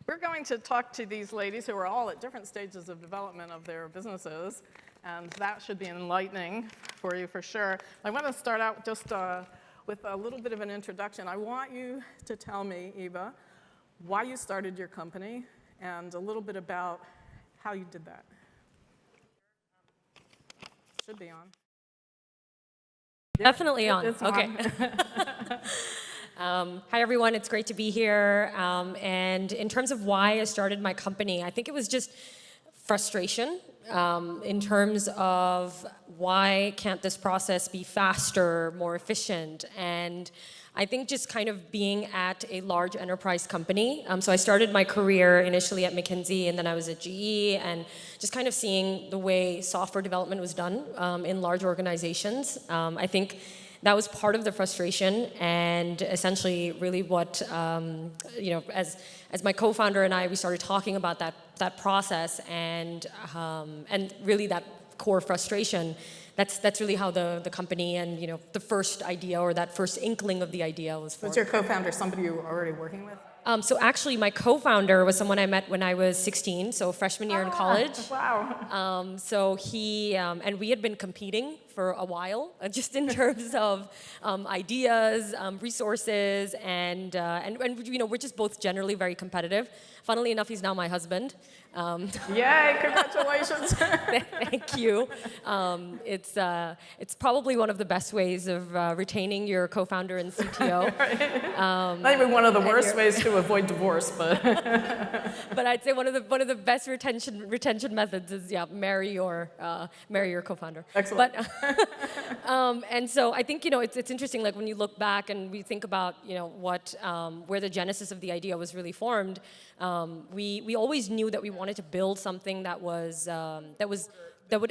We're going to talk to these ladies who are all at different stages of development of their businesses, and that should be enlightening for you for sure. I want to start out just with a little bit of an introduction. I want you to tell me, Eva, why you started your company and a little bit about how you did that. Should be on. Definitely on. It's okay. On. Hi, everyone. It's great to be here. And in terms of why I started my company, I think it was just frustration in terms of why can't this process be faster, more efficient, and I think just kind of being at a large enterprise company. So I started my career initially at McKinsey, and then I was at GE, and just kind of seeing the way software development was done in large organizations. I think that was part of the frustration, and essentially really what, as my co-founder and I, we started talking about that process and really that core frustration. That's really how the company and the first idea or that first inkling of the idea was formed. Was your co-founder somebody you were already working with? So actually, my co-founder was someone I met when I was 16, so freshman year in college. Wow. So he and we had been competing for a while, just in terms of ideas, resources, and we're just both generally very competitive. Funnily enough, he's now my husband. Yay! Congratulations. Thank you. It's probably one of the best ways of retaining your co-founder and CTO. Right. Not even one of the worst ways to avoid divorce, but. But I'd say one of the best retention methods is marry your co-founder. Excellent. But and so I think it's interesting, like when you look back and we think about what where the genesis of the idea was really formed. We always knew that we wanted to build something that would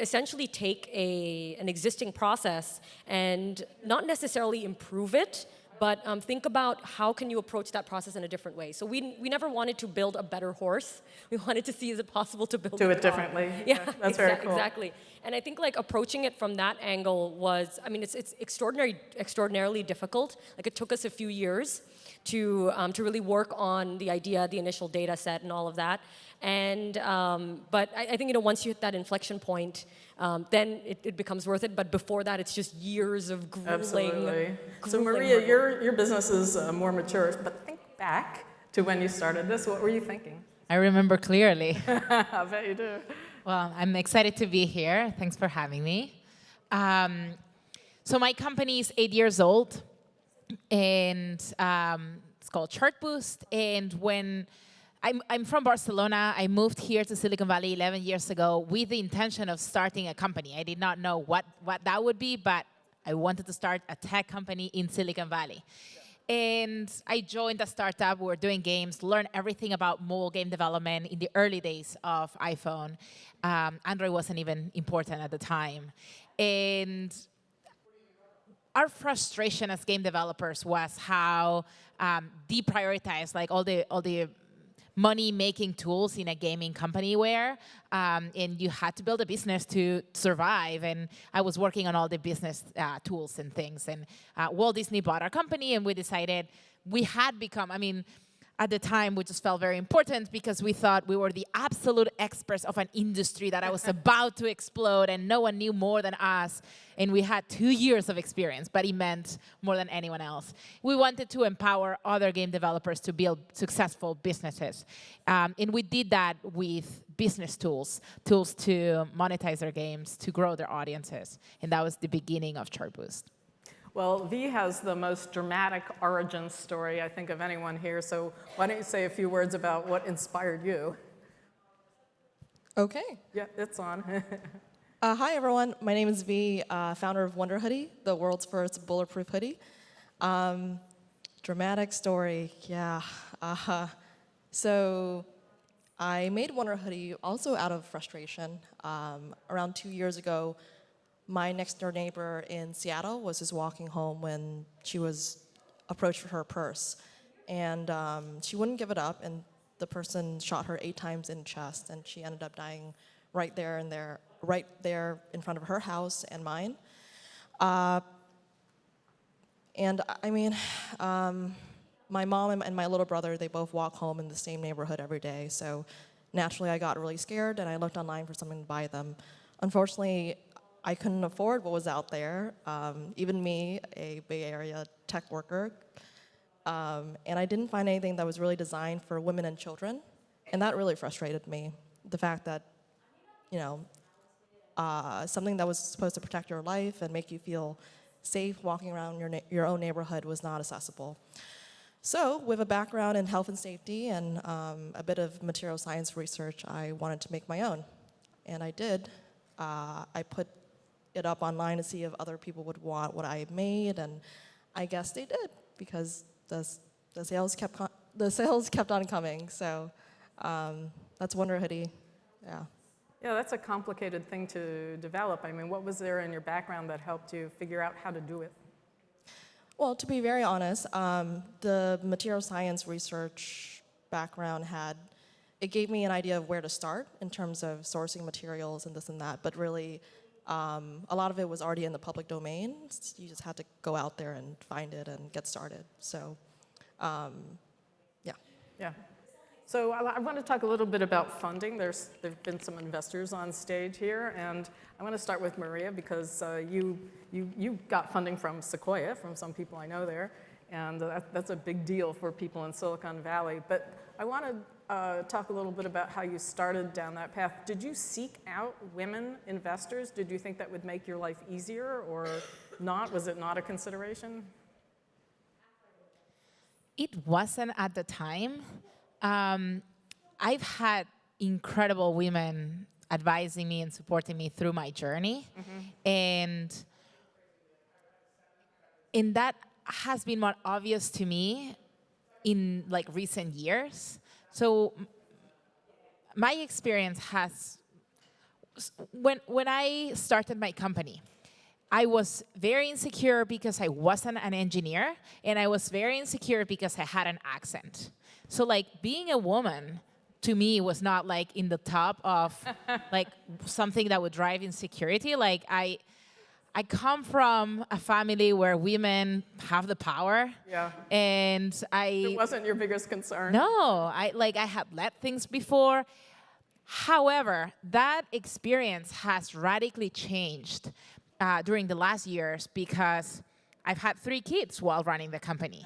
essentially take an existing process and not necessarily improve it, but think about how can you approach that process in a different way. So we never wanted to build a better horse. We wanted to see is it possible to build do it differently. Yeah, that's very cool. Exactly. And I think like approaching it from that angle was, it's extraordinarily difficult. Like it took us a few years to really work on the idea, the initial data set, and all of that. And but I think once you hit that inflection point, then it becomes worth it. But before that, it's just years of grueling. Absolutely. So Maria, your business is more mature, but think back to when you started this. What were you thinking? I remember clearly. I bet you do. Well, I'm excited to be here. Thanks for having me. So my company is 8 years old, and it's called Chartboost. And when I'm from Barcelona, I moved here to Silicon Valley 11 years ago with the intention of starting a company. I did not know what that would be, but I wanted to start a tech company in Silicon Valley. And I joined a startup. We were doing games, learned everything about mobile game development in the early days of iPhone. Android wasn't even important at the time. And our frustration as game developers was how deprioritized all the money-making tools in a gaming company were, and you had to build a business to survive. And I was working on all the business tools and things. And Walt Disney bought our company, and we decided we had become, at the time, we just felt very important because we thought we were the absolute experts of an industry that was about to explode, and no one knew more than us. And we had 2 years of experience, but it meant more than anyone else. We wanted to empower other game developers to build successful businesses. And we did that with business tools to monetize their games, to grow their audiences. And that was the beginning of Chartboost. Well, V has the most dramatic origin story, I think, of anyone here. So why don't you say a few words about what inspired you? Okay. Yeah, it's on. Hi, everyone. My name is V, founder of Wonder Hoodie, the world's first bulletproof hoodie. Dramatic story, yeah. So I made Wonder Hoodie also out of frustration. Around 2 years ago, my next-door neighbor in Seattle was just walking home when she was approached for her purse. And she wouldn't give it up, and the person shot her 8 times in the chest, and she ended up dying right there in front of her house and mine. my mom and my little brother, they both walk home in the same neighborhood every day. So naturally, I got really scared, and I looked online for something to buy them. Unfortunately, I couldn't afford what was out there, even me, a Bay Area tech worker. And I didn't find anything that was really designed for women and children. And that really frustrated me. The fact that, you know, something that was supposed to protect your life and make you feel safe walking around your own neighborhood was not accessible. So with a background in health and safety and a bit of material science research, I wanted to make my own. And I did. I put it up online to see if other people would want what I made, and I guess they did, because the sales kept on coming. So that's Wonder Hoodie. Yeah. Yeah, that's a complicated thing to develop. I mean, what was there in your background that helped you figure out how to do it? Well, to be very honest, the material science research background it gave me an idea of where to start in terms of sourcing materials and this and that, but really a lot of it was already in the public domain. You just had to go out there and find it and get started. So, yeah. Yeah. So I want to talk a little bit about funding. There've been some investors on stage here, and I want to start with Maria, because you got funding from Sequoia, from some people I know there, and that's a big deal for people in Silicon Valley. But I want to talk a little bit about how you started down that path. Did you seek out women investors? Did you think that would make your life easier or not? Was it not a consideration? It wasn't at the time. I've had incredible women advising me and supporting me through my journey. And that has been more obvious to me in like recent years. So my experience has, when I started my company, I was very insecure because I wasn't an engineer, and I was very insecure because I had an accent. So like being a woman to me was not like in the top of like something that would drive insecurity. Like I come from a family where women have the power. Yeah. And It wasn't your biggest concern? No, I had led things before. However, that experience has radically changed during the last years, because I've had 3 kids while running the company.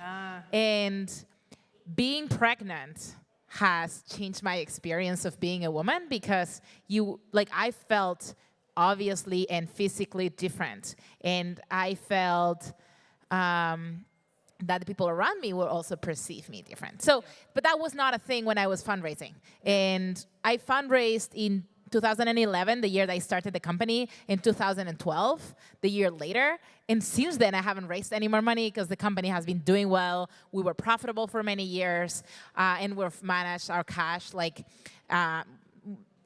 And being pregnant has changed my experience of being a woman, because I felt obviously and physically different. And I felt that the people around me will also perceive me different. So, but that was not a thing when I was fundraising. And I fundraised in 2011, the year that I started the company, in 2012, the year later. And since then, I haven't raised any more money because the company has been doing well. We were profitable for many years, and we've managed our cash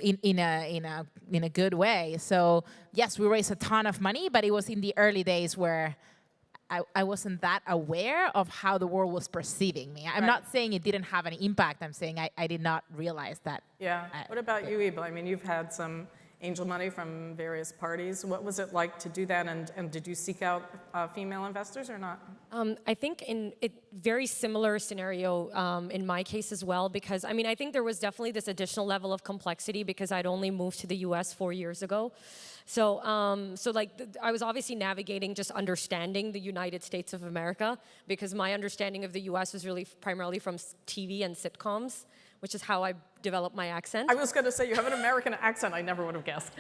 in a good way. So yes, we raised a ton of money, but it was in the early days where I wasn't that aware of how the world was perceiving me. I'm not saying it didn't have an impact. I'm saying I did not realize that. Yeah. What about you, Iba? I mean, you've had some angel money from various parties. What was it like to do that, and did you seek out female investors or not? I think in a very similar scenario in my case as well, because I mean, I think there was definitely this additional level of complexity because I'd only moved to the US 4 years ago. So, I was obviously navigating just understanding the United States of America, because my understanding of the US was really primarily from TV and sitcoms, which is how I developed my accent. I was going to say, you have an American accent. I never would have guessed.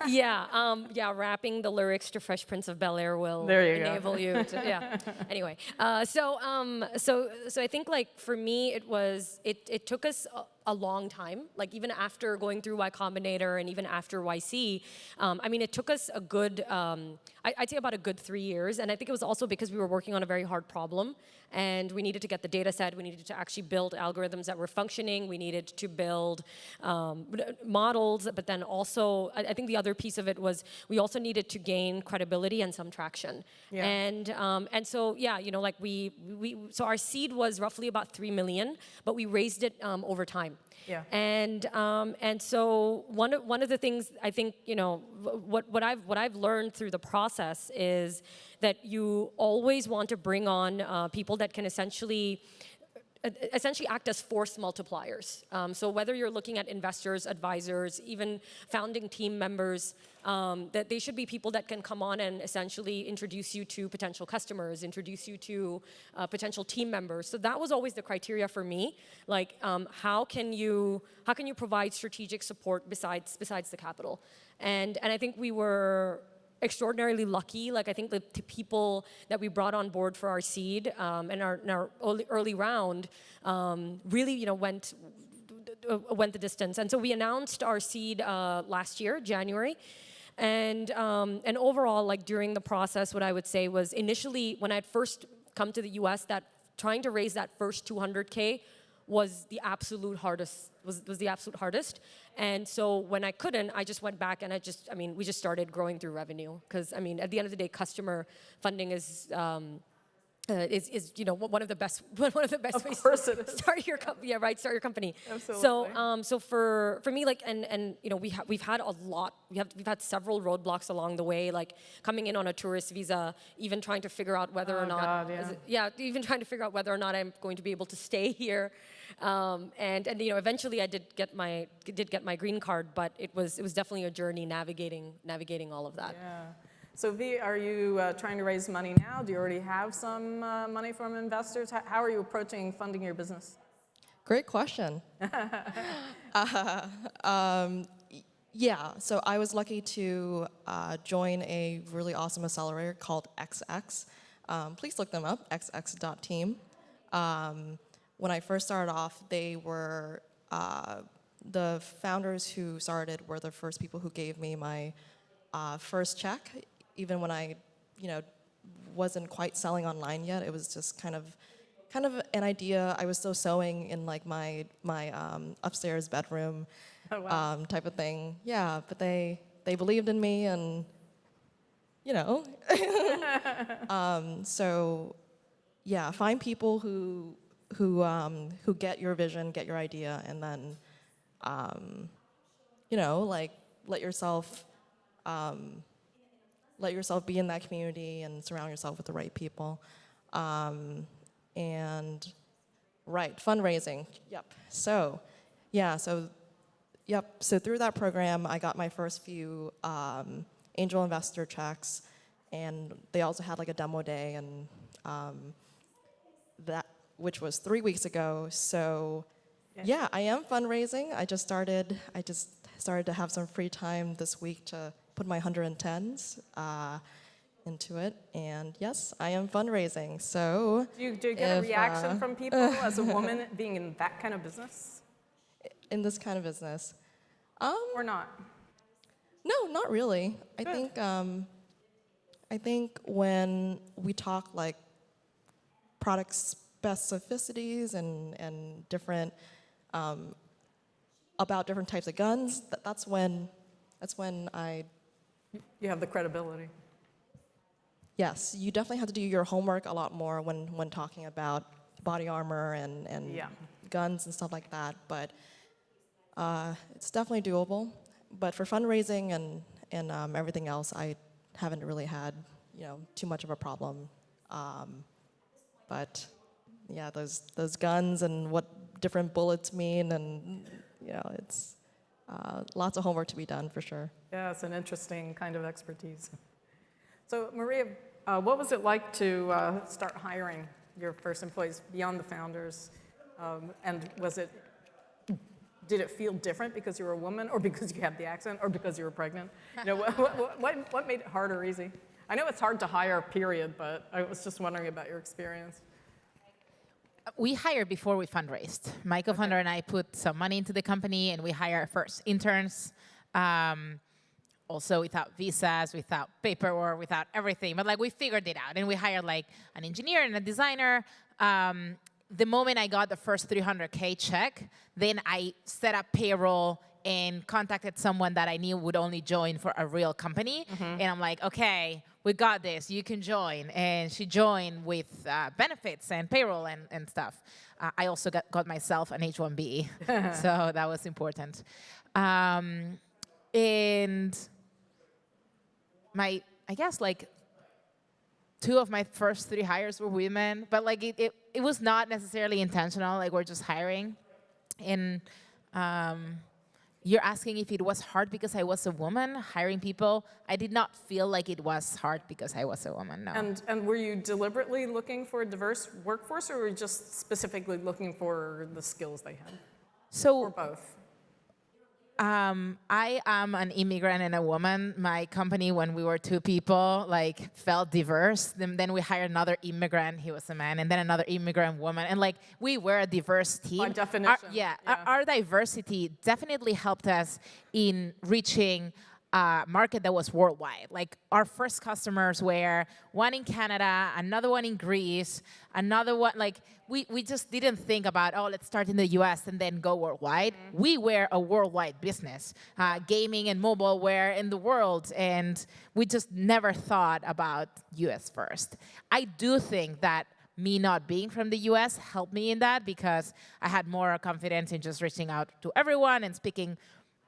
Yeah, rapping the lyrics to Fresh Prince of Bel-Air will enable you to, yeah. Anyway, so I think like for me, it took us a long time, like even after going through Y Combinator and even after YC, I mean, it took us a good, I'd say about a good 3 years. And I think it was also because we were working on a very hard problem, and we needed to get the data set, we needed to actually build algorithms that were functioning, we needed to build models, but then also, I think the other piece of it was we also needed to gain credibility and some traction. Yeah. And so, yeah, you know, like so our seed was roughly about 3 million, but we raised it over time. Yeah. And so one of the things I think, you know, what I've learned through the process is that you always want to bring on people that can essentially essentially act as force multipliers. So whether you're looking at investors, advisors, even founding team members, that they should be people that can come on and essentially introduce you to potential customers, introduce you to potential team members. So that was always the criteria for me. Like, how can you provide strategic support besides the capital? And I think we were extraordinarily lucky. Like, I think the people that we brought on board for our seed and our early round really, went the distance. And so we announced our seed last year, January. And overall, like, during the process, what I would say was initially when I'd first come to the US, that trying to raise that first 200K was the absolute hardest. Was the absolute hardest. And so when I couldn't, I just went back and we just started growing through revenue. Because at the end of the day, customer funding is one of the best ways to start your company. Yeah, right. Start your company. Absolutely. So for me, like, and we've had a lot. We've had several roadblocks along the way, like coming in on a tourist visa, even trying to figure out whether or not. Even trying to figure out whether or not I'm going to be able to stay here. And eventually I did get my green card, but it was definitely a journey navigating all of that. Yeah. So V, are you trying to raise money now? Do you already have some money from investors? How are you approaching funding your business? Great question. Yeah, so I was lucky to join a really awesome accelerator called XX. Please look them up, xx.team. When I first started off, they were, the founders who started were the first people who gave me my first check, even when I, wasn't quite selling online yet. It was just kind of an idea. I was still sewing in like my upstairs bedroom type of thing. Yeah, but they believed in me, and so yeah, find people who get your vision, get your idea, and then like let yourself be in that community and surround yourself with the right people. And right, fundraising. Yep. So through that program, I got my first few angel investor checks, and they also had like a demo day, and which was 3 weeks ago. So yeah, I am fundraising. I just started to have some free time this week to put my 110s into it, and yes, I am fundraising. So do you get a reaction from people as a woman being in that kind of business? In this kind of business, or not? No, not really. I think when we talk like product specificities and different about different types of guns, that's when you have the credibility. Yes, you definitely have to do your homework a lot more when talking about body armor and guns and stuff like that. But it's definitely doable. But for fundraising and everything else, I haven't really had too much of a problem. But yeah, those guns and what different bullets mean, and it's lots of homework to be done for sure. Yeah, it's an interesting kind of expertise. So Maria, what was it like to start hiring your first employees beyond the founders? And did it feel different because you were a woman, or because you had the accent, or because you were pregnant? What made it hard or easy? I know it's hard to hire, period, but I was just wondering about your experience. We hired before we fundraised. My co-founder and I put some money into the company, and we hired first interns, also without visas, without paperwork, without everything. But like, we figured it out, and we hired like an engineer and a designer. The moment I got the first 300K check, then I set up payroll and contacted someone that I knew would only join for a real company. And I'm like, okay, we got this, you can join. And she joined with benefits and payroll and stuff. I also got myself an H-1B, so that was important. And I guess like 2 of my first 3 hires were women, but like it was not necessarily intentional. Like we're just hiring, and you're asking if it was hard because I was a woman hiring people. I did not feel like it was hard because I was a woman. No. And were you deliberately looking for a diverse workforce, or were you just specifically looking for the skills they had, or So both? I am an immigrant and a woman. My company, when we were 2 people, like felt diverse. Then we hired another immigrant. He was a man, and then another immigrant woman, and like we were a diverse team. By definition, Yeah, yeah. Our diversity definitely helped us in reaching a market that was worldwide. Like our first customers were one in Canada, another one in Greece, another one. Like we just didn't think about, oh, let's start in the US and then go worldwide. We were a worldwide business. Gaming and mobile were in the world, and we just never thought about US first. I do think that me not being from the US helped me in that, because I had more confidence in just reaching out to everyone and speaking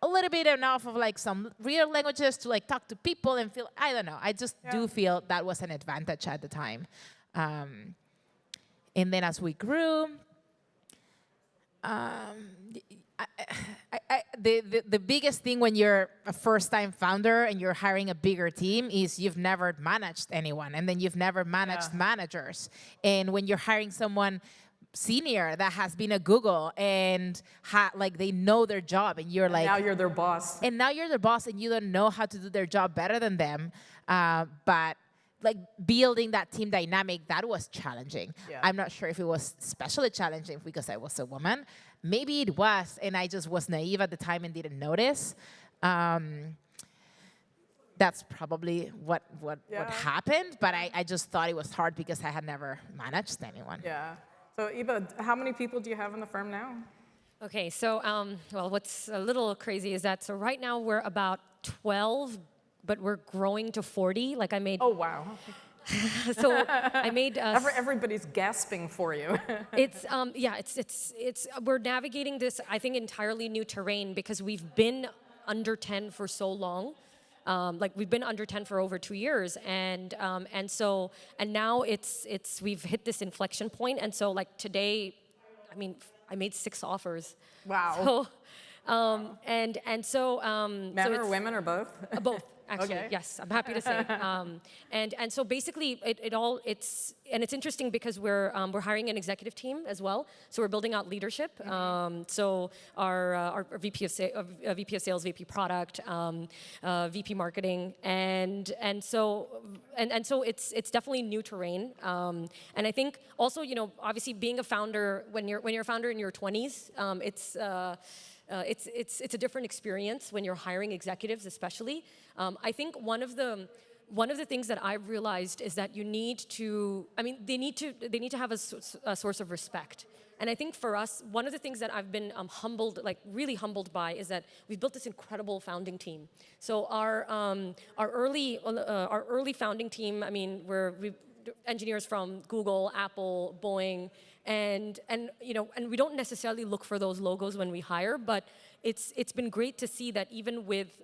a little bit enough of like some real languages to like talk to people and feel, I don't know, I just do feel that was an advantage at the time. And then as we grew, the biggest thing when you're a first-time founder and you're hiring a bigger team is you've never managed anyone, and then you've never managed managers. And when you're hiring someone senior that has been at Google and like they know their job, and you're like, Now you're their boss. and now you're their boss and you don't know how to do their job better than them, but like building that team dynamic, that was challenging. Yeah. I'm not sure if it was especially challenging because I was a woman. Maybe it was, and I just was naive at the time and didn't notice. That's probably what happened, but I just thought it was hard because I had never managed anyone. Yeah. So Eva, how many people do you have in the firm now? Okay, so well, what's a little crazy is that so right now we're about 12, but we're growing to 40. Like I made, Oh, wow. so I made. Everybody's gasping for you. It's yeah, it's we're navigating this, I think, entirely new terrain because we've been under 10 for so long. Like we've been under 10 for over 2 years, and now we've hit this inflection point, and so like today, I mean, I made 6 offers. Wow. So, Men Men or women or both? both. Actually, Okay. yes, I'm happy to say. And so basically, it's interesting because we're hiring an executive team as well. So we're building out leadership. So our VP of Sales, VP Product, VP Marketing, and so it's definitely new terrain. And I think also, obviously being a founder when you're a founder in your 20s, it's a different experience when you're hiring executives, especially. I think one of the things that I've realized is that you need to. I mean, they need to have a source of respect. And I think for us, one of the things that I've been really humbled by, is that we've built this incredible founding team. So our early founding team. I mean, we engineers from Google, Apple, Boeing. And we don't necessarily look for those logos when we hire, but it's been great to see that even with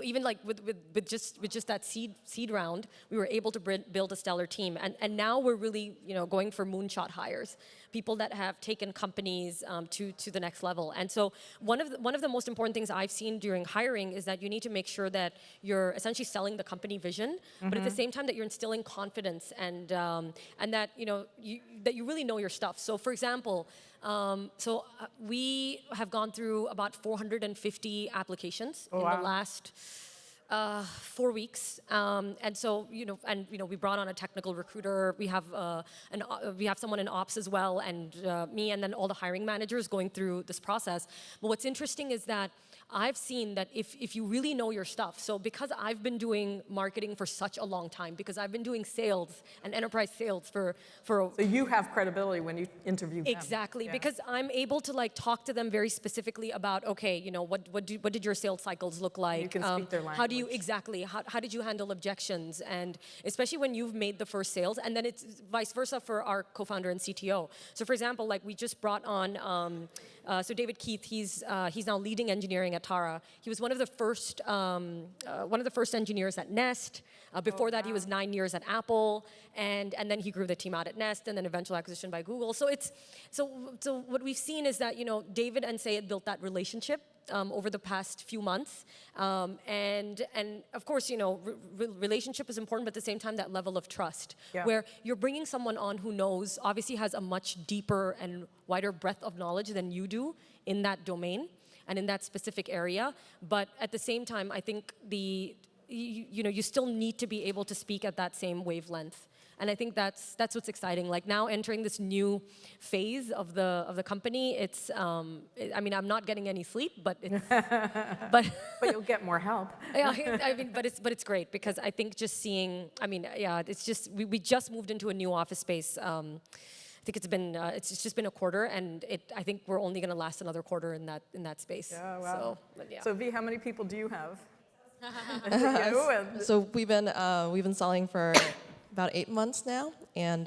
even like with just that seed round, we were able to build a stellar team, and now we're really going for moonshot hires, people that have taken companies to the next level. And so one of the most important things I've seen during hiring is that you need to make sure that you're essentially selling the company vision, but at the same time that you're instilling confidence and that that you really know your stuff. So for example, we have gone through about 450 applications in the last 4 weeks, and so we brought on a technical recruiter. We have someone in ops as well, and me, and then all the hiring managers going through this process. But what's interesting is that I've seen that if you really know your stuff, so because I've been doing marketing for such a long time, because I've been doing sales and enterprise sales for So you have credibility when you interview them. exactly, Yeah. because I'm able to talk to them very specifically about, okay, what did your sales cycles look like? You can speak their How do you language. exactly? How did you handle objections? And especially when you've made the first sales, and then it's vice versa for our co-founder and CTO. So, for example, like we just brought on, so David Keith. He's now leading engineering at Tara. He was one of the first engineers at Nest. Before that, he was 9 years at Apple, and then he grew the team out at Nest, and then eventual acquisition by Google. So what we've seen is that David and Sayed built that relationship over the past few months, and of course relationship is important, but at the same time that level of trust, Yeah. where you're bringing someone on who knows, obviously has a much deeper and wider breadth of knowledge than you do in that domain and in that specific area, but at the same time, I think you still need to be able to speak at that same wavelength. And I think that's what's exciting. Like now entering this new phase of the company, it's I mean, I'm not getting any sleep, but it's, but But you'll get more help. yeah, I mean, but it's great because I think just seeing, I mean, yeah, it's just we just moved into a new office space. I think it's just been a quarter, and I think we're only going to last another quarter in that space. Yeah, wow. So, but yeah. So V, how many people do you have? You and- So we've been selling for about 8 months now, and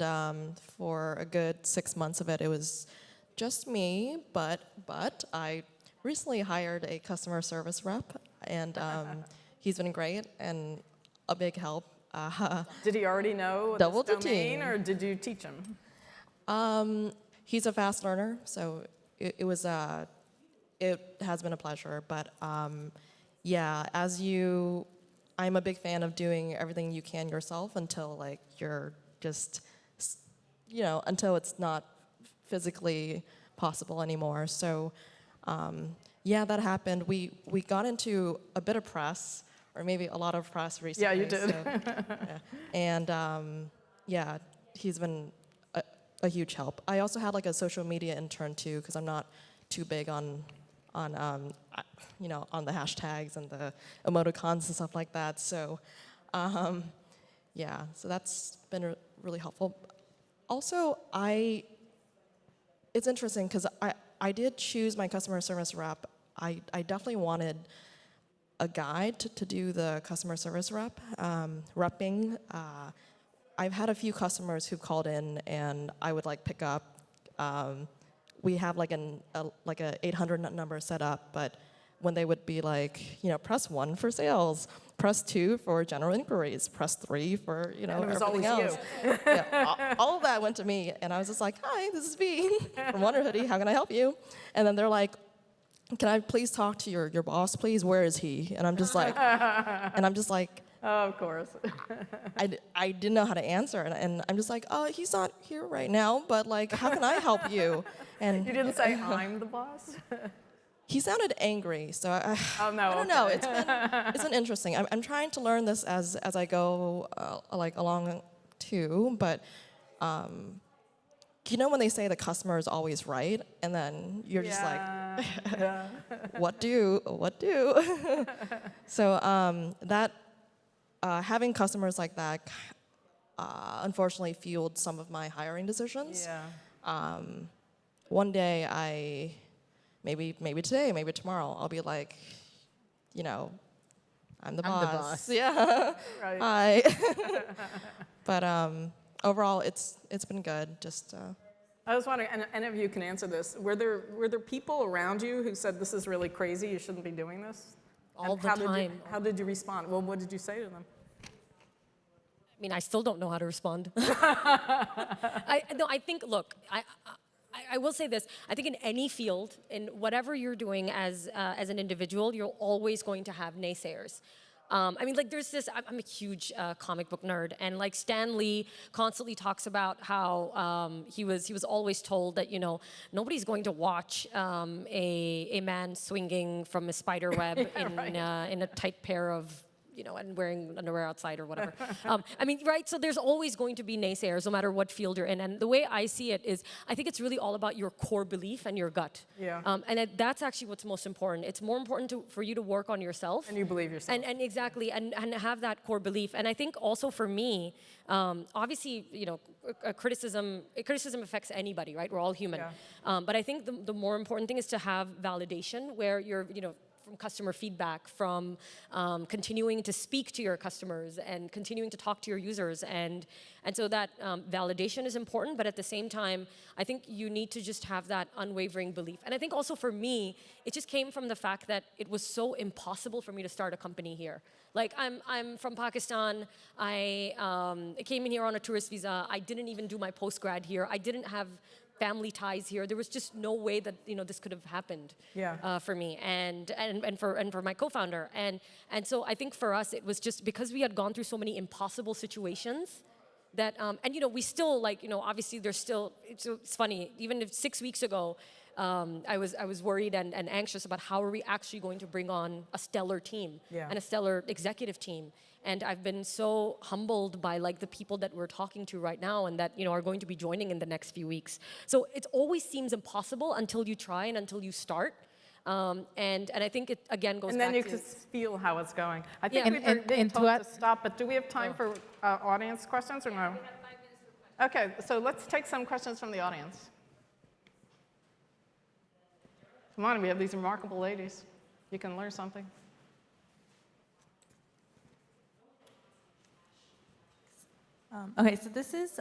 for a good 6 months of it, it was just me. But I recently hired a customer service rep, and he's been great and a big help. Did he already know Double this the domain, team. or did you teach him? He's a fast learner, so it has been a pleasure. But yeah, I'm a big fan of doing everything you can yourself until like you're just, until it's not physically possible anymore. So yeah, that happened. We got into a bit of press, or maybe a lot of press recently. Yeah, you did. So, yeah. And yeah, he's been a huge help. I also had like a social media intern too, because I'm not too big on the hashtags and the emoticons and stuff like that. So yeah, so that's been really helpful. Also, it's interesting because I did choose my customer service rep. I definitely wanted a guy to do the customer service repping. I've had a few customers who've called in, and I would like pick up. We have like a 800 number set up, but when they would be like, press 1 for sales, press 2 for general inquiries, press 3 for And it was everything always else. Yeah, all of that went to me, and I was just like, "Hi, this is V from Wonder Hoodie. How can I help you?" And then they're like, "Can I please talk to your boss, please? Where is he?" And I'm just like, Oh, of course. I didn't know how to answer, and I'm just like, "Oh, he's not here right now, but like, how can I help you?" And You didn't say I'm the boss? he sounded angry, so Oh, no. I don't know. It's been interesting. I'm trying to learn this as I go along too, but when they say the customer is always right, and then you're just like, yeah. what do? So that having customers like that unfortunately fueled some of my hiring decisions. Yeah. One day maybe today, maybe tomorrow, I'll be like, I'm the boss. Yeah. Right. Hi. But overall, it's been good. Just I was wondering, and any of you can answer this. Were there people around you who said this is really crazy, you shouldn't be doing this? All And the time. How did you respond? Well, what did you say to them? I mean, I still don't know how to respond. I think, look, I will say this. I think in any field, in whatever you're doing as an individual, you're always going to have naysayers. I mean, like, there's this, I'm a huge comic book nerd, and like Stan Lee constantly talks about how he was always told that, nobody's going to watch a man swinging from a spider web in a tight pair of, and wearing underwear outside or whatever. I mean, right? So there's always going to be naysayers, no matter what field you're in. And the way I see it is, I think it's really all about your core belief and your gut. Yeah. And that's actually what's most important. It's more important for you to work on yourself. And you believe yourself. And exactly, and have that core belief. And I think also for me, obviously, criticism affects anybody, right? We're all human. Yeah. But I think the more important thing is to have validation, where you're, from customer feedback, from continuing to speak to your customers and continuing to talk to your users. And so that validation is important, but at the same time, I think you need to just have that unwavering belief. And I think also for me, it just came from the fact that it was so impossible for me to start a company here. Like, I'm from Pakistan. I came in here on a tourist visa. I didn't even do my postgrad here. I didn't have family ties here. There was just no way that this could have happened for me and for my co-founder. And so I think for us it was just because we had gone through so many impossible situations that and we still obviously there's still it's funny, even if 6 weeks ago I was worried and anxious about how are we actually going to bring on a stellar team and a stellar executive team. And I've been so humbled by the people that we're talking to right now and that are going to be joining in the next few weeks. So it always seems impossible until you try and until you start. And I think it again goes back to... And then you can feel how it's going. I think Yeah. we've been told to stop, but do we have time for audience questions or no? We have 5 minutes for questions. Okay, so let's take some questions from the audience. Come on, we have these remarkable ladies. You can learn something. Okay, so this is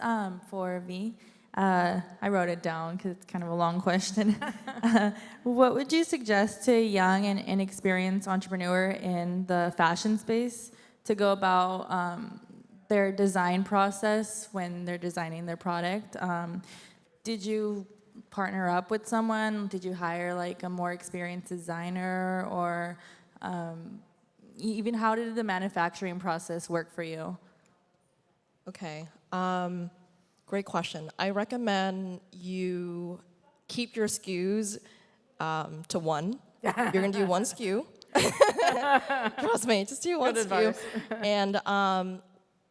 for V. I wrote it down because it's kind of a long question. What would you suggest to a young and inexperienced entrepreneur in the fashion space to go about their design process when they're designing their product? Did you partner up with someone? Did you hire a more experienced designer? Or even how did the manufacturing process work for you? Okay, great question. I recommend you keep your SKUs to one. You're gonna do one SKU. Trust me, just do one Good SKU. advice. And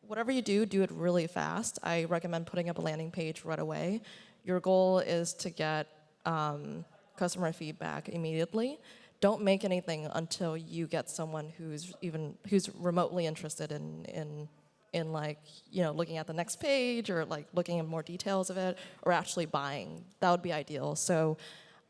whatever you do it really fast. I recommend putting up a landing page right away. Your goal is to get customer feedback immediately. Don't make anything until you get someone who's remotely interested in looking at the next page or looking at more details of it or actually buying. That would be ideal. So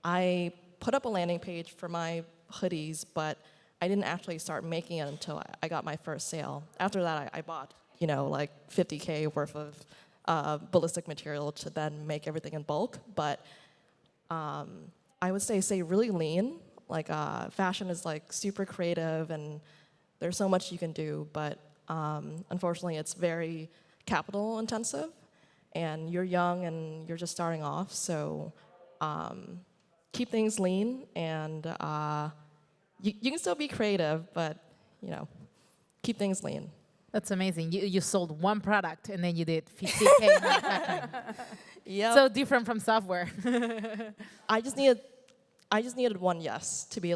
I put up a landing page for my hoodies, but I didn't actually start making it until I got my first sale. After that, I bought, $50K worth of ballistic material to then make everything in bulk. But I would say really lean. Fashion is super creative and there's so much you can do, but unfortunately, it's very capital intensive, and you're young and you're just starting off. So keep things lean, and you can still be creative, but keep things lean. That's amazing. You sold one product and then you did 50K manufacturing. Yeah. So different from software. I just needed one yes to be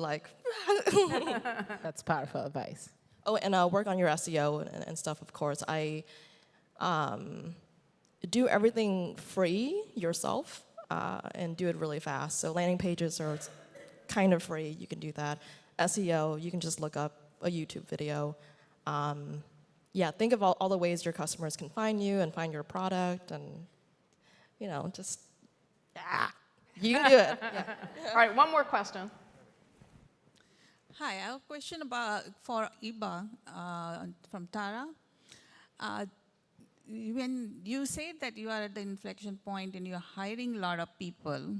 That's powerful advice. Oh, and work on your SEO and stuff, of course. I do everything free yourself and do it really fast. So landing pages are kind of free. You can do that. SEO, you can just look up a YouTube video. Think of all the ways your customers can find you and find your product, and you can do it. Yeah. All right, one more question. Hi, I have a question for Iba from Tara. When you say that you are at the inflection point and you're hiring a lot of people,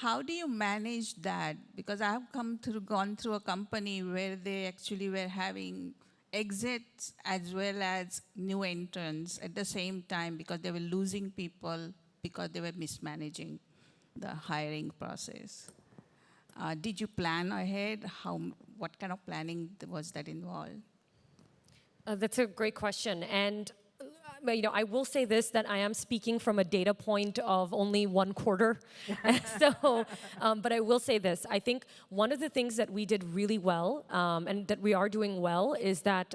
how do you manage that? Because I have gone through a company where they actually were having exits as well as new entrants at the same time because they were losing people because they were mismanaging the hiring process. Did you plan ahead? What kind of planning was that involved? That's a great question. And I will say this, that I am speaking from a data point of only 1 quarter. But I will say this. I think one of the things that we did really well and that we are doing well is that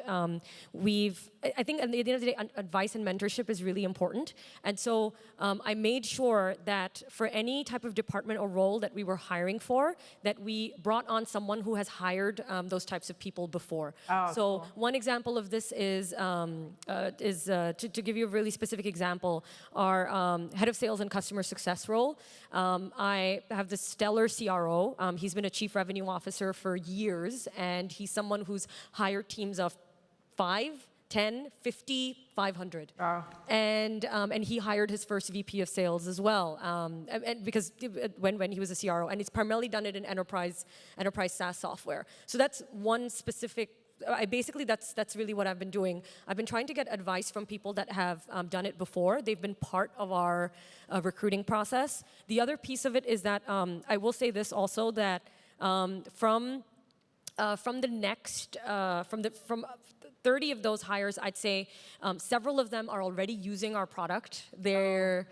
I think at the end of the day, advice and mentorship is really important. And so I made sure that for any type of department or role that we were hiring for, that we brought on someone who has hired those types of people before. Oh, so cool. one example of this is to to give you a really specific example, our head of sales and customer success role, I have this stellar CRO. He's been a chief revenue officer for years, and he's someone who's hired teams of 5, 10, 50, 500. Wow. And he hired his first VP of sales as well, and because when he was a CRO, and he's primarily done it in enterprise SaaS software. So that's one specific. Basically, that's really what I've been doing. I've been trying to get advice from people that have done it before. They've been part of our recruiting process. The other piece of it is that I will say this also, that from 30 of those hires, I'd say several of them are already using our product. They're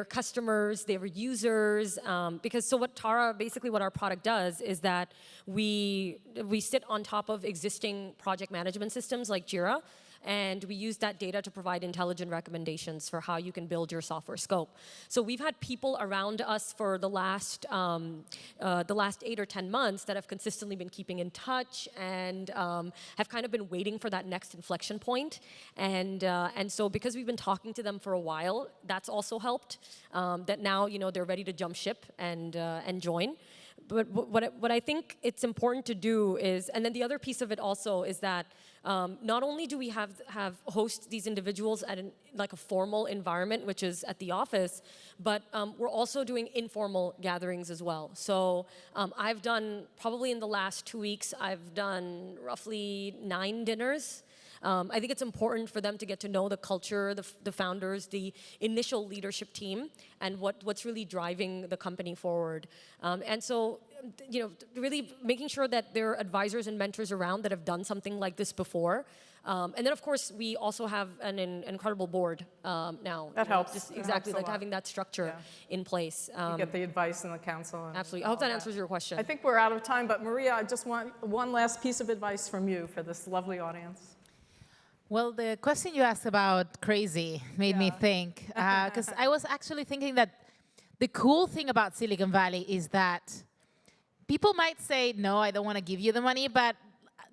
customers, they're users, because so what our product does is that we sit on top of existing project management systems like Jira, and we use that data to provide intelligent recommendations for how you can build your software scope. So we've had people around us for the last 8 or 10 months that have consistently been keeping in touch and have kind of been waiting for that next inflection point. And so because we've been talking to them for a while, that's also helped. That now they're ready to jump ship and join. But what I think it's important to do is, and then the other piece of it also is that not only do we have host these individuals at a formal environment, which is at the office, but we're also doing informal gatherings as well. So I've done, probably in the last 2 weeks, I've done roughly 9 dinners. I think it's important for them to get to know the culture, the founders, the initial leadership team, and what's really driving the company forward. And so, really making sure that there are advisors and mentors around that have done something like this before. And then, of course, we also have an incredible board now. That helps. Just That exactly, helps a like lot. having that structure in place. You get the advice and the counsel. And Absolutely. I hope all that answers your question. I think we're out of time, but Maria, I just want one last piece of advice from you for this lovely audience. Well, the question you asked about crazy made me think, because I was actually thinking that the cool thing about Silicon Valley is that people might say, no, I don't want to give you the money, but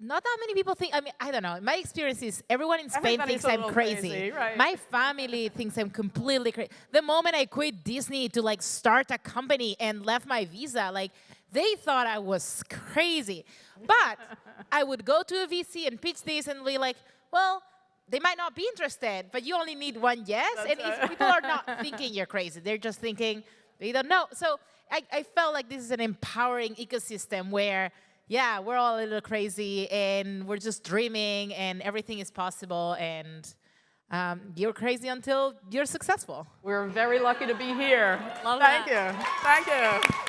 not that many people think, I don't know. My experience is everyone in Spain Everybody's thinks a I'm little crazy. crazy, right. My family thinks I'm completely crazy. The moment I quit Disney to start a company and left my visa, they thought I was crazy. But I would go to a VC and pitch this and be like, well, they might not be interested, but you only need one yes. And if people are not thinking you're crazy, they're just thinking they don't know. So I felt like this is an empowering ecosystem where, yeah, we're all a little crazy and we're just dreaming and everything is possible, and you're crazy until you're successful. We're very lucky to be here. Love Thank that. you. Thank you.